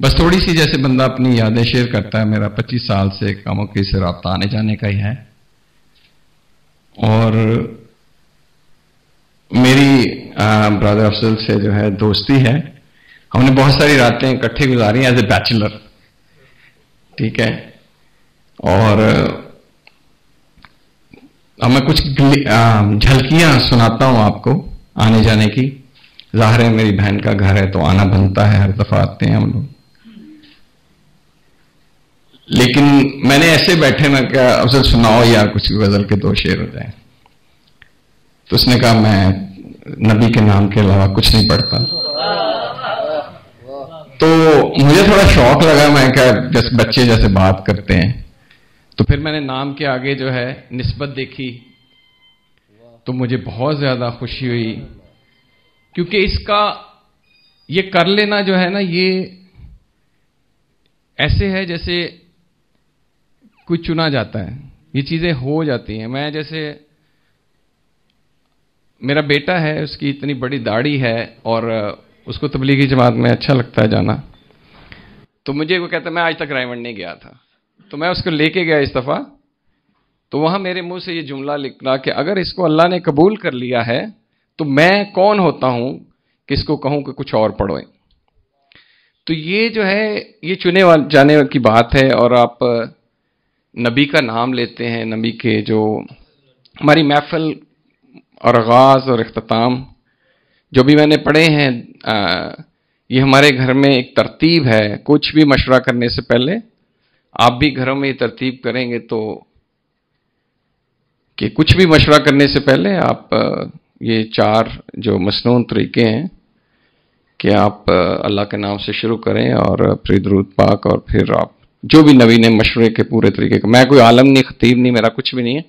بس تھوڑی سی جیسے بندہ اپنی یادیں شیئر کرتا ہے. میرا 25 سال سے کاموں کے سے رابطہ آنے جانے کا ہی ہے, اور میری برادر افضل سے جو ہے دوستی ہے. ہم نے بہت ساری راتیں اکٹھے گزاری ہیں ایز اے بیچلر, ٹھیک ہے. اور میں کچھ جھلکیاں سناتا ہوں آپ کو آنے جانے کی. ظاہر ہے میری بہن کا گھر ہے تو آنا بنتا ہے, ہر دفعہ آتے ہیں ہم لوگ. لیکن میں نے ایسے بیٹھے نا کہ افضل سناؤ یار کچھ غزل کے 2 شعر ہو جائیں. تو اس نے کہا میں نبی کے نام کے علاوہ کچھ نہیں پڑھتا. تو مجھے تھوڑا شوق لگا, میں کہا جیسے بچے جیسے بات کرتے ہیں. تو پھر میں نے نام کے آگے جو ہے نسبت دیکھی تو مجھے بہت زیادہ خوشی ہوئی, کیونکہ اس کا یہ کر لینا جو ہے نا, یہ ایسے ہے جیسے کوئی چنا جاتا ہے, یہ چیزیں ہو جاتی ہیں. میں جیسے میرا بیٹا ہے, اس کی اتنی بڑی داڑھی ہے اور اس کو تبلیغی جماعت میں اچھا لگتا ہے جانا. تو مجھے وہ کہتا ہے میں آج تک رائمنڈ نہیں گیا تھا, تو میں اس کو لے کے گیا اس دفعہ. تو وہاں میرے منہ سے یہ جملہ نکلا کہ اگر اس کو اللہ نے قبول کر لیا ہے تو میں کون ہوتا ہوں کہ اس کو کہوں کہ کچھ اور پڑھو. تو یہ جو ہے یہ چنے جانے کی بات ہے. اور آپ نبی کا نام لیتے ہیں, نبی کے جو ہماری محفل اور آغاز اور اختتام جو بھی میں نے پڑھے ہیں, یہ ہمارے گھر میں ایک ترتیب ہے. کچھ بھی مشورہ کرنے سے پہلے آپ بھی گھروں میں یہ ترتیب کریں گے تو کہ کچھ بھی مشورہ کرنے سے پہلے آپ یہ 4 جو مسنون طریقے ہیں کہ آپ اللہ کے نام سے شروع کریں اور پھر درود پاک, اور پھر آپ جو بھی نبی نے مشورے کے پورے طریقے کا. میں کوئی عالم نہیں, خطیب نہیں, میرا کچھ بھی نہیں ہے.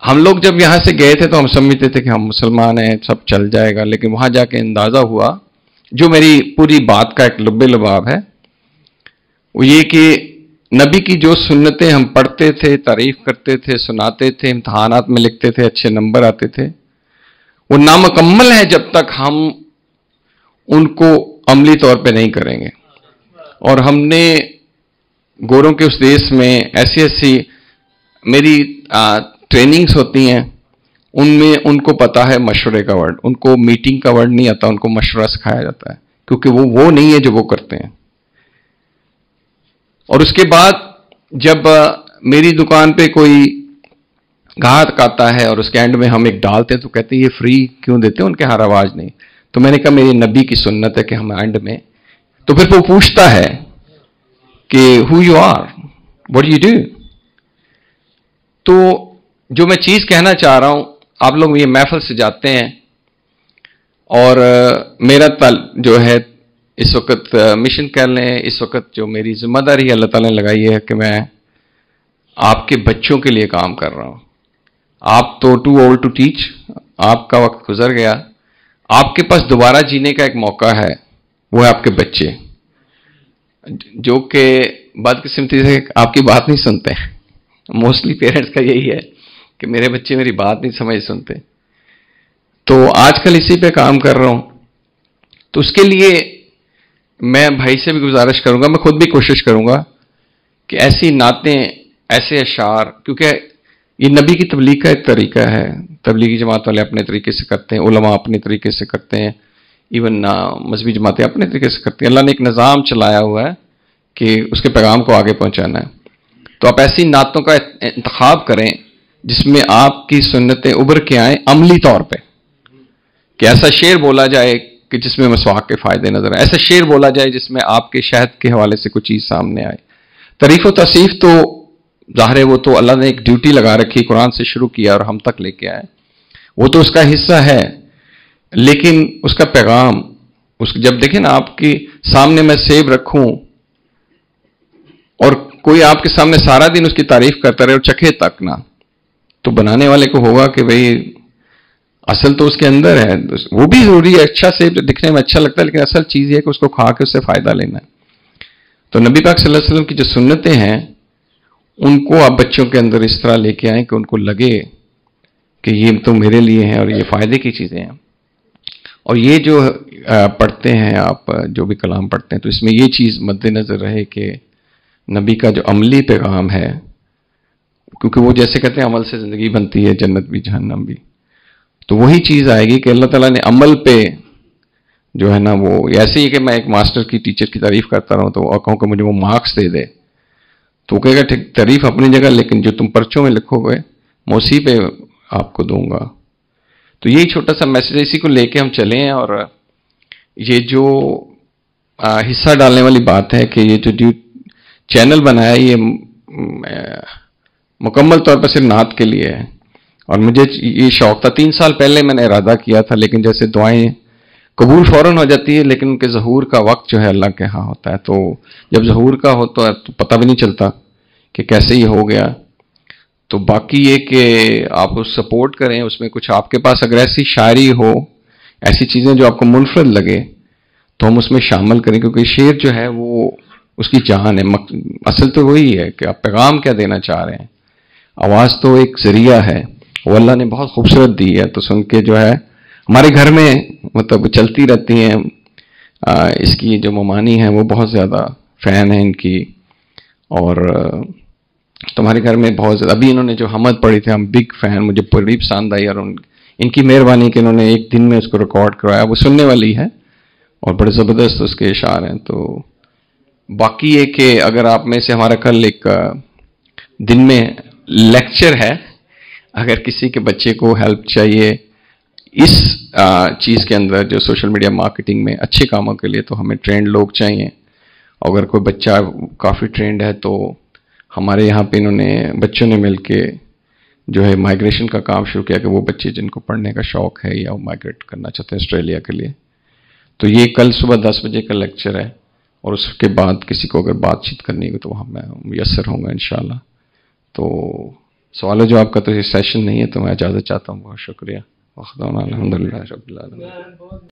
ہم لوگ جب یہاں سے گئے تھے تو ہم سمجھتے تھے کہ ہم مسلمان ہیں, سب چل جائے گا. لیکن وہاں جا کے اندازہ ہوا, جو میری پوری بات کا ایک لب لباب ہے, وہ یہ کہ نبی کی جو سنتیں ہم پڑھتے تھے, تعریف کرتے تھے, سناتے تھے, امتحانات میں لکھتے تھے, اچھے نمبر آتے تھے, وہ نامکمل ہیں جب تک ہم ان کو عملی طور پہ نہیں کریں گے. اور ہم نے گوروں کے اس دیش میں ایسی میری ٹریننگز ہوتی ہیں, ان میں ان کو پتا ہے مشورے کا ورڈ, ان کو میٹنگ کا ورڈ نہیں آتا, ان کو مشورہ سکھایا جاتا ہے, کیونکہ وہ نہیں ہے جو وہ کرتے ہیں. اور اس کے بعد جب میری دکان پہ کوئی گاہک آتا ہے اور اس کے اینڈ میں ہم ایک ڈالتے ہیں تو کہتے ہیں یہ فری کیوں دیتے ہیں, ان کے ہر آواز نہیں. تو میں نے کہا میری نبی کی سنت ہے کہ ہم اینڈ میں, تو پھر وہ پوچھتا ہے کہ who you are, what do you do. تو جو میں چیز کہنا چاہ رہا ہوں, آپ لوگ یہ محفل سے جاتے ہیں اور میرا جو ہے اس وقت مشن کہہ لیں, اس وقت جو میری ذمہ داری اللہ تعالیٰ نے لگائی ہے کہ میں آپ کے بچوں کے لیے کام کر رہا ہوں. آپ تو ٹو اولڈ ٹو ٹیچ, آپ کا وقت گزر گیا. آپ کے پاس دوبارہ جینے کا ایک موقع ہے, وہ ہے آپ کے بچے, جو کہ بدقسمتی سے آپ کی بات نہیں سنتے. موسٹلی پیرنٹس کا یہی ہے کہ میرے بچے میری بات نہیں سمجھ سنتے. تو آج کل اسی پہ کام کر رہا ہوں. تو اس کے لیے میں بھائی سے بھی گزارش کروں گا, میں خود بھی کوشش کروں گا کہ ایسی نعتیں, ایسے اشعار, کیونکہ یہ نبی کی تبلیغ کا ایک طریقہ ہے. تبلیغی جماعت والے اپنے طریقے سے کرتے ہیں, علماء اپنے طریقے سے کرتے ہیں, ایون مذہبی جماعتیں اپنے طریقے سے کرتی ہیں. اللہ نے ایک نظام چلایا ہوا ہے کہ اس کے پیغام کو آگے پہنچانا ہے. تو آپ ایسی نعتوں کا انتخاب کریں جس میں آپ کی سنتیں ابھر کے آئیں عملی طور پہ, کہ ایسا شعر بولا جائے کہ جس میں مسواک کے فائدے نظر آئے, ایسا شعر بولا جائے جس میں آپ کے شہد کے حوالے سے کوئی چیز سامنے آئے. تعریف و تصیف تو ظاہر ہے وہ تو اللہ نے ایک ڈیوٹی لگا رکھی, قرآن سے شروع کیا اور ہم تک لے کے آئے, وہ تو اس کا حصہ ہے. لیکن اس کا پیغام, جب دیکھیں نا آپ کے سامنے میں سیب رکھوں اور کوئی آپ کے سامنے سارا دن اس کی تعریف کرتا رہے اور چکھے تک نہ, تو بنانے والے کو ہوگا کہ بھئی اصل تو اس کے اندر ہے. وہ بھی ضروری ہے, اچھا سیب دکھنے میں اچھا لگتا ہے, لیکن اصل چیز یہ ہے کہ اس کو کھا کے اس سے فائدہ لینا ہے. تو نبی پاک صلی اللہ علیہ وسلم کی جو سنتیں ہیں ان کو آپ بچوں کے اندر اس طرح لے کے آئیں کہ ان کو لگے کہ یہ تو میرے لیے ہیں اور یہ فائدے کی چیزیں ہیں. اور یہ جو پڑھتے ہیں آپ جو بھی کلام پڑھتے ہیں تو اس میں یہ چیز مد نظر رہے کہ نبی کا جو عملی پیغام ہے، کیونکہ وہ جیسے کہتے ہیں عمل سے زندگی بنتی ہے، جنت بھی جہنم بھی، تو وہی چیز آئے گی کہ اللہ تعالیٰ نے عمل پہ جو ہے نا وہ ایسے ہی کہ میں ایک ماسٹر کی ٹیچر کی تعریف کرتا رہوں تو اور کہوں کہ مجھے وہ مارکس دے دے تو وہ کہے گا ٹھیک تعریف اپنی جگہ، لیکن جو تم پرچوں میں لکھو گے میں اسی پہ آپ کو دوں گا. تو یہی چھوٹا سا میسج اسی کو لے کے ہم چلے ہیں. اور یہ جو حصہ ڈالنے والی بات ہے کہ یہ جو چینل بنایا یہ مکمل طور پر صرف نعت کے لیے ہے. اور مجھے یہ شوق تھا 3 سال پہلے میں نے ارادہ کیا تھا، لیکن جیسے دعائیں قبول فوراً ہو جاتی ہے لیکن ان کے ظہور کا وقت جو ہے اللہ کے ہاں ہوتا ہے. تو جب ظہور کا ہوتا ہے تو پتہ بھی نہیں چلتا کہ کیسے یہ ہو گیا. تو باقی یہ کہ آپ اس سپورٹ کریں، اس میں کچھ آپ کے پاس اگر ایسی شاعری ہو، ایسی چیزیں جو آپ کو منفرد لگے تو ہم اس میں شامل کریں، کیونکہ شعر جو ہے وہ اس کی جان ہے. اصل تو وہی ہے کہ آپ پیغام کیا دینا چاہ رہے ہیں. آواز تو ایک ذریعہ ہے، وہ اللہ نے بہت خوبصورت دی ہے. تو سن کے جو ہے ہمارے گھر میں مطلب چلتی رہتی ہیں. اس کی جو ممانی ہیں وہ بہت زیادہ فین ہیں ان کی، اور تمہارے گھر میں بہت زیادہ ابھی انہوں نے جو حمد پڑھی تھی ہم بگ فین، مجھے بڑی پسند آئی. اور ان کی مہربانی کہ انہوں نے ایک دن میں اس کو ریکارڈ کروایا، وہ سننے والی ہے اور بڑے زبردست اس کے اشعار ہیں. تو باقی یہ کہ اگر آپ میں سے ہمارا کل ایک دن میں لیکچر ہے، اگر کسی کے بچے کو ہیلپ چاہیے اس چیز کے اندر جو سوشل میڈیا مارکیٹنگ میں اچھے کاموں کے لیے، تو ہمیں ٹرینڈ لوگ چاہیے. اگر کوئی بچہ کافی ٹرینڈ ہے تو ہمارے یہاں پہ انہوں نے بچوں نے مل کے جو ہے مائگریشن کا کام شروع کیا کہ وہ بچے جن کو پڑھنے کا شوق ہے یا وہ مائگریٹ کرنا چاہتے ہیں آسٹریلیا کے لیے. تو یہ کل صبح 10 بجے کا لیکچر ہے، اور اس کے بعد کسی کو اگر بات چیت کرنی ہو تو وہاں میں میسر ہوں گا انشاءاللہ. تو سوال و جواب کا تو یہ سیشن نہیں ہے، تو میں اجازت چاہتا ہوں. بہت شکریہ. الحمدللہ رب العالمین.